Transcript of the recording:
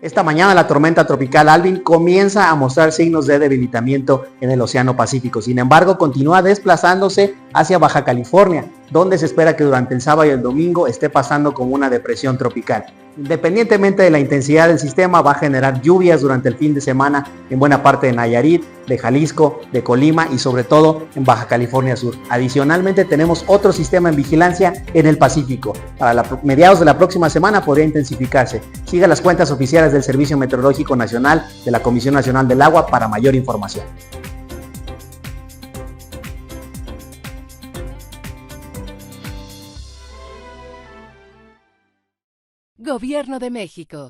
Esta mañana la tormenta tropical Alvin comienza a mostrar signos de debilitamiento en el Océano Pacífico. Sin embargo, continúa desplazándose hacia Baja California, donde se espera que durante el sábado y el domingo esté pasando como una depresión tropical. Independientemente de la intensidad del sistema, va a generar lluvias durante el fin de semana en buena parte de Nayarit, de Jalisco, de Colima y sobre todo en Baja California Sur. Adicionalmente tenemos otro sistema en vigilancia en el Pacífico. Para mediados de la próxima semana podría intensificarse. Siga las cuentas oficiales del Servicio Meteorológico Nacional de la Comisión Nacional del Agua para mayor información. Gobierno de México.